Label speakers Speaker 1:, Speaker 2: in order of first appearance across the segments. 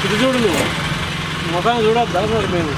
Speaker 1: ఇది చూడు నువ్వు ముఖాన్ని చూడొద్దా మరి మేము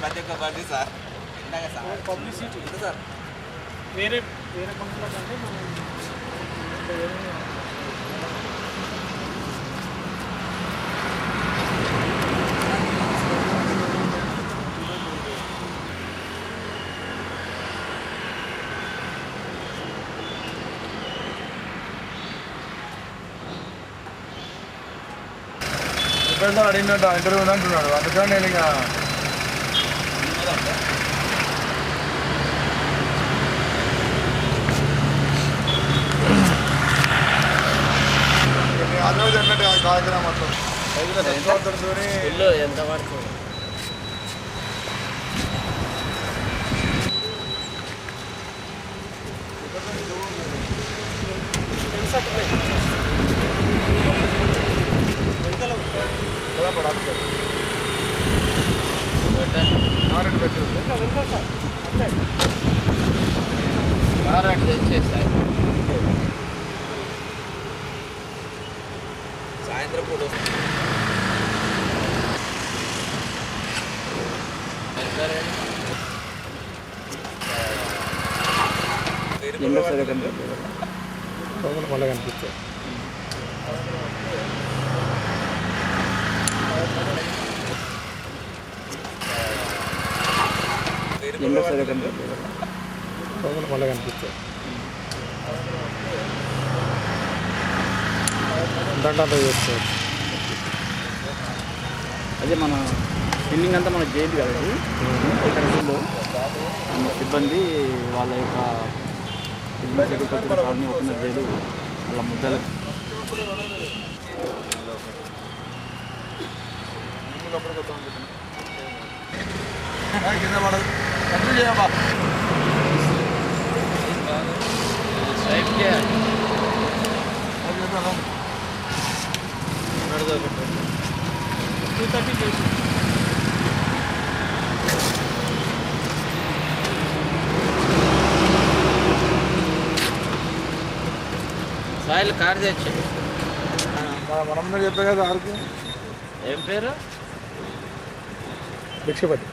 Speaker 2: ప్రతి ఒక్క బండి సార్ ఇందాక సార్
Speaker 1: పబ్లిసిటీ సార్ వేరే వేరే పనుల కంటే మనం
Speaker 3: అడిగినట్టు ఇంటర్వ్యూ అంటున్నాడు అందుకని నేను ఇక అదే అన్నట్టు కార్యక్రమం మొత్తం
Speaker 2: ఎంత పడుతుంది సాయంత్రం పూట
Speaker 1: మళ్ళీ కనిపించాయి మళ్ళీ కనిపించాయి అంతటా చేసుకోవచ్చు.
Speaker 4: అదే మన బిల్డింగ్ అంతా మన జైలు కదా ఇది. ఇక్కడ వీళ్ళు సిబ్బంది వాళ్ళ యొక్క కాలనీ ఓపెన్ జైలు వాళ్ళ ముద్దలు
Speaker 3: కింద పడదు కంట్రోల్ చేయమ్మా.
Speaker 4: సాయిల్ కార్ తెచ్చి
Speaker 3: మనం చెప్పే కదా ఆరుకు
Speaker 4: ఏం పేరు
Speaker 3: భిక్షపతి.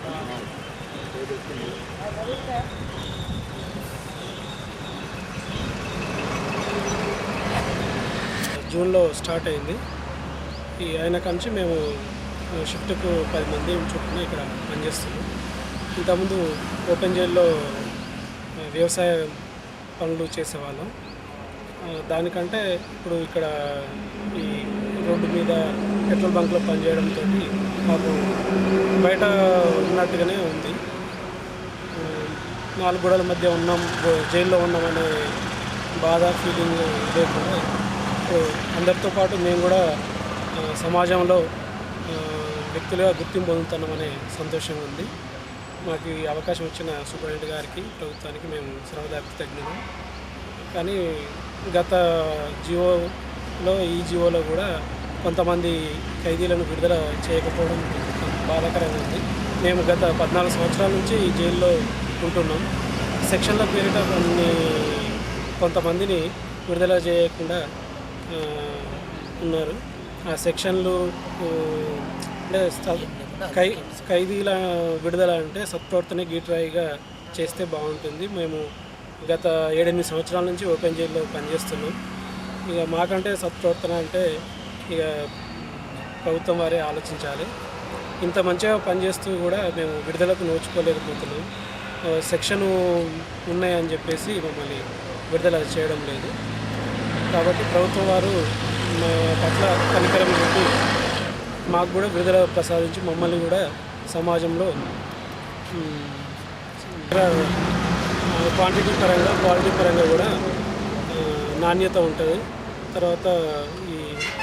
Speaker 1: జూన్లో స్టార్ట్ అయింది. ఈ అయిన కంచి మేము షిఫ్ట్కు 10 మంది చొప్పున ఇక్కడ పనిచేస్తున్నాం. ఇంతకుముందు ఓపెన్ జైల్లో వ్యవసాయ పనులు చేసేవాళ్ళం. దానికంటే ఇప్పుడు ఇక్కడ ఈ రోడ్డు మీద పెట్రోల్ బంక్లో పనిచేయడంతో మాకు బయట ఉన్నట్టుగానే ఉంది. 4 గోడల మధ్య ఉన్నాం, జైల్లో ఉన్నామనే బాధ ఫీలింగ్ లేకుండా అందరితో పాటు మేము కూడా సమాజంలో వ్యక్తులుగా గుర్తింపు పొందుతున్నామనే సంతోషంగా ఉంది. మాకు ఈ అవకాశం ఇచ్చిన సూపరింటెండెంట్ గారికి, ప్రభుత్వానికి మేము సర్వదా కృతజ్ఞులం. కానీ గత జీవోలో ఈ జీవోలో కూడా కొంతమంది ఖైదీలను విడుదల చేయకపోవడం బాధాకరంగా ఉంది. మేము గత 14 సంవత్సరాల నుంచి ఈ జైల్లో ఉంటున్నాం. సెక్షన్ల పేరిట కొంతమందిని విడుదల చేయకుండా ఉన్నారు. ఆ సెక్షన్లు అంటే ఖైదీల విడుదల అంటే సత్ప్రవర్తన గీట్రాయిగా చేస్తే బాగుంటుంది. మేము గత 7-8 సంవత్సరాల నుంచి ఓపెన్ జైల్లో పనిచేస్తున్నాం. ఇక మాకంటే సత్ప్రవర్తన అంటే ఇక ప్రభుత్వం వారే ఆలోచించాలి. ఇంత మంచిగా పనిచేస్తూ కూడా మేము విడుదలకు నోచుకోలేకపోతున్నాం. సెక్షను ఉన్నాయని చెప్పేసి మమ్మల్ని విడుదల చేయడం లేదు. కాబట్టి ప్రభుత్వం వారు మా పట్ల కనికరం చూపి మాకు కూడా విడుదల ప్రసాదించి మమ్మల్ని కూడా సమాజంలో క్వాంటిటీ పరంగా క్వాలిటీ పరంగా కూడా నాణ్యత ఉంటుంది. తర్వాత ఈ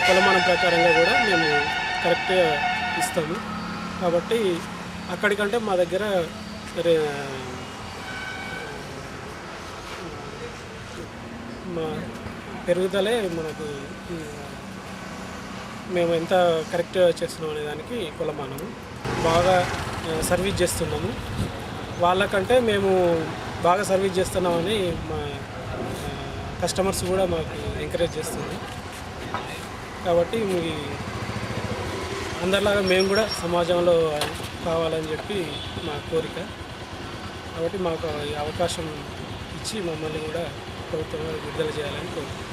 Speaker 1: కొలమానం ప్రకారంగా కూడా మేము కరెక్ట్గా ఇస్తాము. కాబట్టి అక్కడికంటే మా దగ్గర మా పెరుగుదలే మనకు మేము ఎంత కరెక్ట్గా చేస్తున్నాం అనే దానికి కొలమానము. బాగా సర్వీస్ చేస్తున్నాము. వాళ్ళకంటే మేము బాగా సర్వీస్ చేస్తున్నామని మా కస్టమర్స్ కూడా మాకు ఎంకరేజ్ చేస్తుంది. కాబట్టి అందరిలాగా మేము కూడా సమాజంలో కావాలని చెప్పి మా కోరిక. కాబట్టి మాకు ఈ అవకాశం ఇచ్చి మమ్మల్ని కూడా ప్రభుత్వం విడుదల చేయాలని కోరుకుంటున్నాం.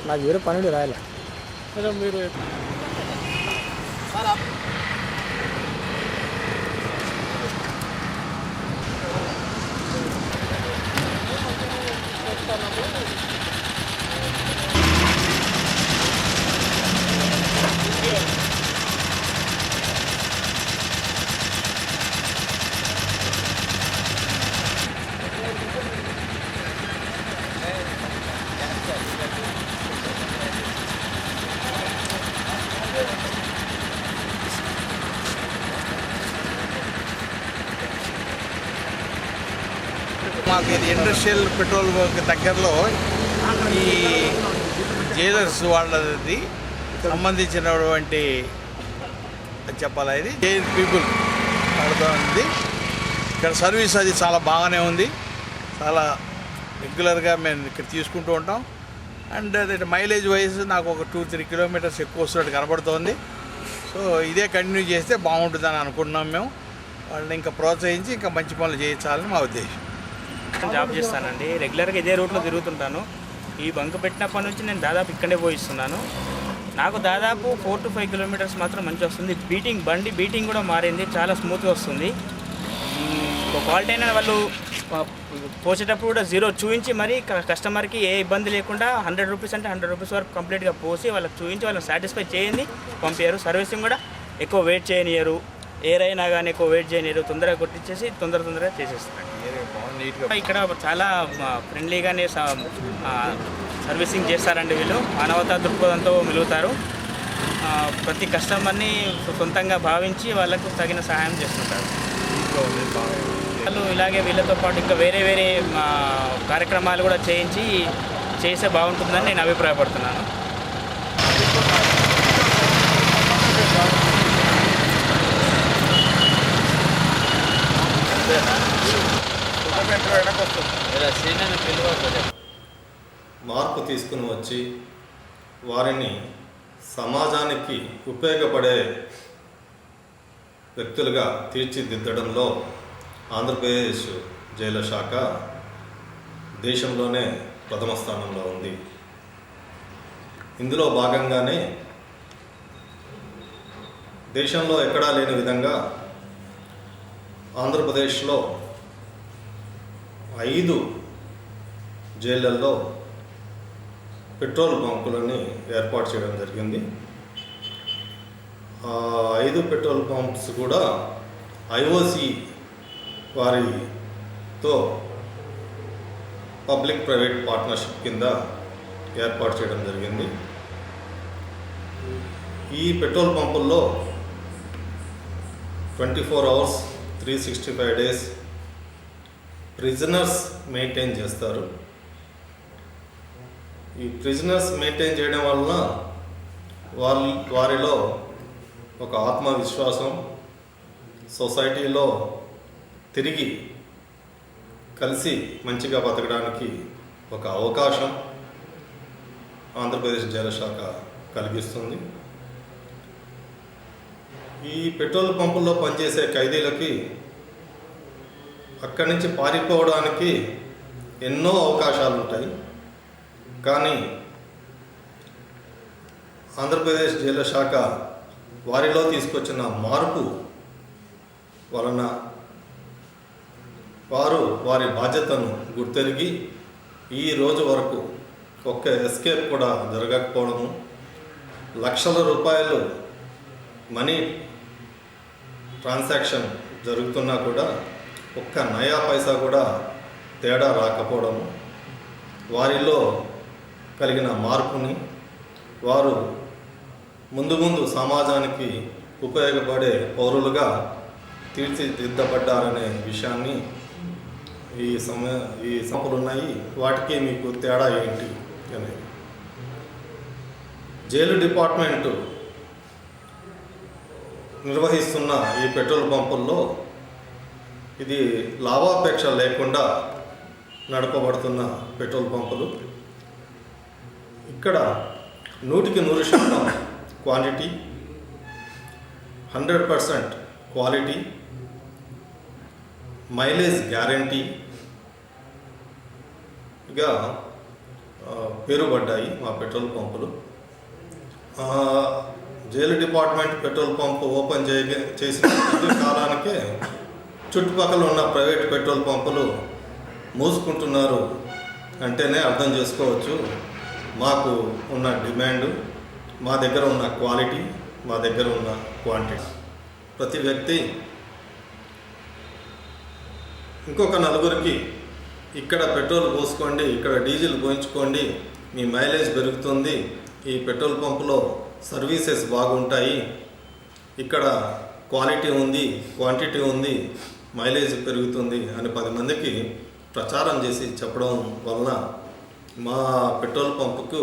Speaker 3: నాకు వేరే పనులు రాయాలి.
Speaker 1: మీరు
Speaker 2: మాకు ఇది ఇండస్ట్రియల్ పెట్రోల్ బంక్ దగ్గరలో ఈ జైలర్స్ వాళ్ళది సంబంధించినటువంటి చెప్పాలా ఇది జైల్ పీపుల్ వాడుతూ ఉంది. ఇక్కడ సర్వీస్ అది చాలా బాగానే ఉంది. చాలా రెగ్యులర్గా మేము ఇక్కడ తీసుకుంటూ ఉంటాం. అండ్ అదే మైలేజ్ వైజ్ నాకు ఒక 2-3 కిలోమీటర్స్ ఎక్కువ వస్తున్నట్టు కనబడుతోంది. సో ఇదే కంటిన్యూ చేస్తే బాగుంటుందని అనుకుంటున్నాం మేము. వాళ్ళని ఇంకా ప్రోత్సహించి ఇంకా మంచి పనులు చేయించాలని మా ఉద్దేశం.
Speaker 4: జాబ్ చేస్తానండి. రెగ్యులర్గా ఇదే రూట్లో తిరుగుతుంటాను. ఈ బంక్ పెట్టినప్పటి నుంచి నేను దాదాపు ఇక్కడే పోయిస్తున్నాను. నాకు దాదాపు 4 to 5 కిలోమీటర్స్ మాత్రం మంచిగా వస్తుంది. బండి బీటింగ్ కూడా మారింది, చాలా స్మూత్గా వస్తుంది. క్వాలిటీ అయిన వాళ్ళు పోసేటప్పుడు కూడా జీరో చూపించి మరి కస్టమర్కి ఏ ఇబ్బంది లేకుండా 100 రూపీస్ అంటే 100 రూపీస్ వరకు కంప్లీట్గా పోసి వాళ్ళకి చూపించి వాళ్ళని సాటిస్ఫై చేయండి పంపించారు. సర్వీసింగ్ కూడా ఎక్కువ వెయిట్ చేయనియరు, ఏరైనా కానీ ఎక్కువ వెయిట్ చేయనియరు, తొందరగా కొట్టించేసి తొందరగా చేసేస్తారు. ఇక్కడ చాలా ఫ్రెండ్లీగానే సర్వీసింగ్ చేస్తారండి వీళ్ళు. మానవతా దృక్పథంతో మెలుగుతారు. ప్రతి కస్టమర్ని సొంతంగా భావించి వాళ్ళకు తగిన సహాయం చేస్తుంటారు. వాళ్ళు ఇలాగే వీళ్ళతో పాటు ఇంకా వేరే కార్యక్రమాలు కూడా చేస్తే బాగుంటుందని నేను అభిప్రాయపడుతున్నాను.
Speaker 5: మార్పు తీసుకుని వచ్చి వారిని సమాజానికి ఉపయోగపడే వ్యక్తులుగా తీర్చిదిద్దడంలో ఆంధ్రప్రదేశ్ జైళ్ల శాఖ దేశంలోనే ప్రథమ స్థానంలో ఉంది. ఇందులో భాగంగానే దేశంలో ఎక్కడా లేని విధంగా ఆంధ్రప్రదేశ్లో 5 జైళ్ళల్లో పెట్రోల్ బంకులని ఏర్పాటు చేయడం జరిగింది. 5 పెట్రోల్ పంప్స్ కూడా ఐఓసి వారితో పబ్లిక్ ప్రైవేట్ పార్ట్నర్షిప్ కింద ఏర్పాటు చేయడం జరిగింది. ఈ పెట్రోల్ పంపుల్లో 24 అవర్స్ 365 days ప్రిజనర్స్ మెయింటైన్ చేస్తారు. ఈ ప్రిజనర్స్ మెయింటైన్ చేయడం వలన వారిలో ఒక ఆత్మవిశ్వాసం, సొసైటీలో తిరిగి కలిసి మంచిగా బతకడానికి ఒక అవకాశం ఆంధ్రప్రదేశ్ జైళ్ల శాఖ కలిగిస్తుంది. ఈ పెట్రోల్ పంపుల్లో పనిచేసే ఖైదీలకి అక్కడి నుంచి పారిపోవడానికి ఎన్నో అవకాశాలు ఉంటాయి. కానీ ఆంధ్రప్రదేశ్ జైళ్ల శాఖ వారిలో తీసుకొచ్చిన మార్పు వలన వారు వారి బాధ్యతను గుర్తెరిగి ఈ రోజు వరకు ఒక్క ఎస్కేప్ కూడా జరగకపోవడము, లక్షల రూపాయలు మనీ ట్రాన్సాక్షన్ జరుగుతున్నా కూడా ఒక్క నయా పైసా కూడా తేడా రాకపోవడము, వారిలో కలిగిన మార్పుని వారు ముందు సమాజానికి ఉపయోగపడే పౌరులుగా తీర్చిదిద్దబడ్డారనే విషయాన్ని ఈ సంపలు ఉన్నాయి, వాటికి మీకు తేడా ఏంటి అనేది. జైలు డిపార్ట్మెంటు నిర్వహిస్తున్న ఈ పెట్రోల్ పంపుల్లో ఇది లాభాపేక్ష లేకుండా నడపబడుతున్న పెట్రోల్ పంపులు. ఇక్కడ 100% క్వాంటిటీ, 100% క్వాలిటీ, మైలేజ్ గ్యారంటీగా పేరుపడ్డాయి మా పెట్రోల్ పంపులు. Jail department petrol pump open చేసిన కాలానికే చుట్టుపక్కల ఉన్న ప్రైవేట్ పెట్రోల్ పంపులు మూసుకుంటున్నారు అంటేనే అర్థం చేసుకోవచ్చు మాకు ఉన్న డిమాండ్, మా దగ్గర ఉన్న క్వాలిటీ, మా దగ్గర ఉన్న క్వాంటిటీ. ప్రతి వ్యక్తి ఇంకొక నలుగురికి ఇక్కడ పెట్రోల్ పోసుకోండి, ఇక్కడ డీజిల్ పోయించుకోండి, మీ మైలేజ్ పెరుగుతుంది, ఈ పెట్రోల్ పంపులో సర్వీసెస్ బాగుంటాయి, ఇక్కడ క్వాలిటీ ఉంది, క్వాంటిటీ ఉంది, మైలేజ్ పెరుగుతుంది అని 10 మందికి ప్రచారం చేసి చెప్పడం వలన మా పెట్రోల్ పంపుకు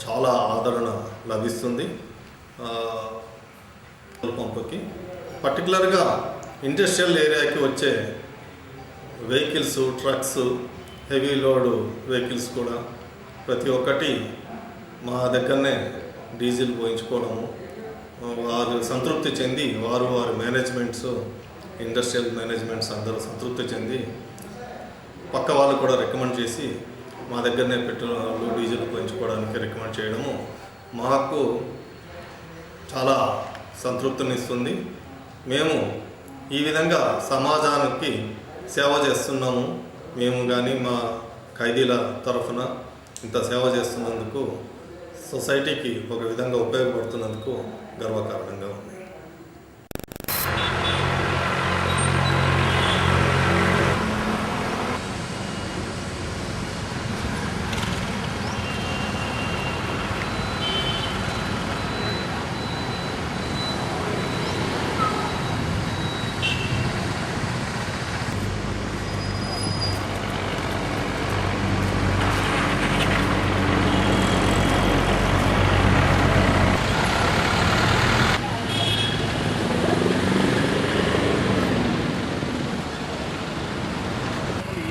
Speaker 5: చాలా ఆదరణ లభిస్తుంది. పెట్రోల్ పంపుకి పర్టికులర్గా ఇండస్ట్రియల్ ఏరియాకి వచ్చే vehicles, trucks, heavy load vehicles కూడా ప్రతి ఒక్కటి మా దగ్గరనే డీజిల్ పోయించుకోవడము, వారు సంతృప్తి చెంది వారి మేనేజ్మెంట్స్, ఇండస్ట్రియల్ మేనేజ్మెంట్స్ అందరూ సంతృప్తి చెంది పక్క వాళ్ళు కూడా రికమెండ్ చేసి మా దగ్గరనే పెట్రోల్, డీజిల్ పోయించుకోవడానికి రికమెండ్ చేయడము మాకు చాలా సంతృప్తినిస్తుంది. మేము ఈ విధంగా సమాజానికి సేవ చేస్తున్నాము. మేము కానీ మా ఖైదీల తరఫున ఇంత సేవ చేస్తున్నందుకు సొసైటీకి ఒక విధంగా ఉపయోగపడుతున్నందుకు గర్వకారణంగా ఉంది.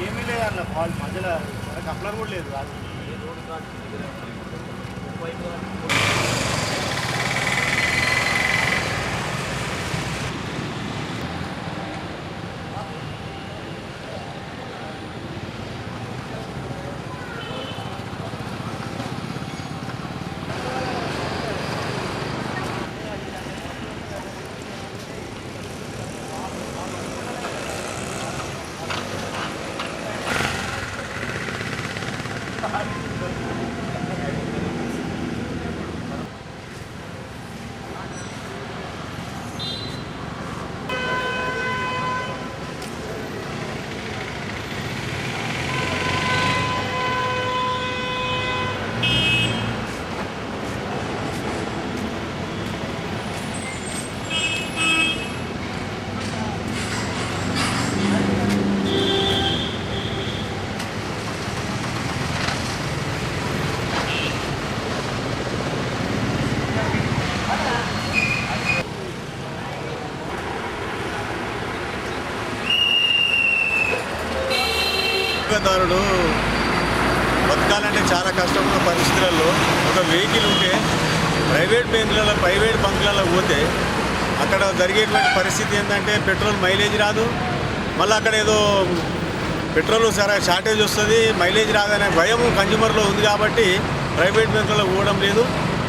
Speaker 3: ఏమీ లేదు అన్న ఫాల్ట్ మధ్యలో కప్లర్ కూడా లేదు.
Speaker 6: దారుడు బతకాలంటే చాలా కష్టమైన పరిస్థితులలో ఒక వెహికల్ ఉంటే ప్రైవేట్ బంకులలో పోతే అక్కడ జరిగేటువంటి పరిస్థితి ఏంటంటే పెట్రోల్ మైలేజ్ రాదు. మళ్ళీ అక్కడ ఏదో పెట్రోల్ షార్టేజ్ వస్తుంది, మైలేజ్ రాదనే భయం కన్జ్యూమర్లో ఉంది కాబట్టి ప్రైవేట్ బంకులలో పోవడం లేదు.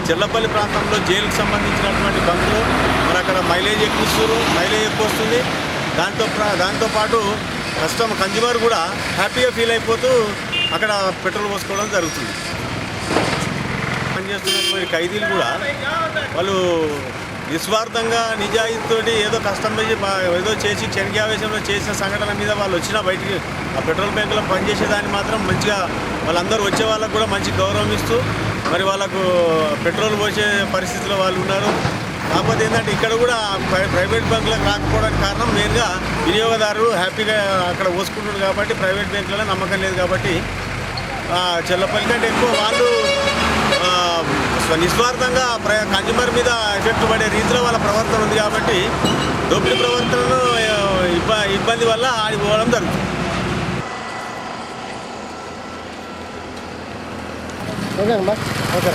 Speaker 6: చెర్లపల్లి ప్రాంతంలో జైలుకు సంబంధించినటువంటి బంకులు మరి అక్కడ మైలేజ్ ఎక్కువ వస్తుంది. దాంతోపాటు కన్జ్యూమర్ కూడా హ్యాపీగా ఫీల్ అయిపోతూ అక్కడ పెట్రోల్ పోసుకోవడం జరుగుతుంది. పనిచేస్తున్నటువంటి ఖైదీలు కూడా వాళ్ళు నిస్వార్థంగా నిజాయితీతోటి ఏదో ఏదో చేసి క్షణికావేశంలో చేసిన సంఘటన మీద వాళ్ళు వచ్చినా బయటికి ఆ పెట్రోల్ బ్యాంకులో పనిచేసేదాన్ని మాత్రం మంచిగా వాళ్ళందరూ వచ్చే వాళ్ళకు కూడా మంచి గౌరవం ఇస్తూ మరి వాళ్ళకు పెట్రోల్ పోసే పరిస్థితిలో వాళ్ళు ఉన్నారు. కాకపోతే ఏంటంటే ఇక్కడ కూడా ప్రైవేట్ బ్యాంకులకు రాకపోవడానికి కారణం మెయిన్గా వినియోగదారులు హ్యాపీగా అక్కడ పోసుకుంటున్నారు కాబట్టి ప్రైవేట్ బ్యాంకులలో నమ్మకం లేదు కాబట్టి చెర్లపల్లి కంటే ఎక్కువ వాళ్ళు నిస్వార్థంగా కన్జ్యూమర్ మీద ఎఫెక్ట్ పడే రీతిలో వాళ్ళ ప్రవర్తన ఉంది కాబట్టి దోపిడీ ప్రవర్తనను ఇబ్బంది వల్ల ఆడిపోవడం జరుగుతుంది.
Speaker 3: ఓకే అమ్మా, ఓకే.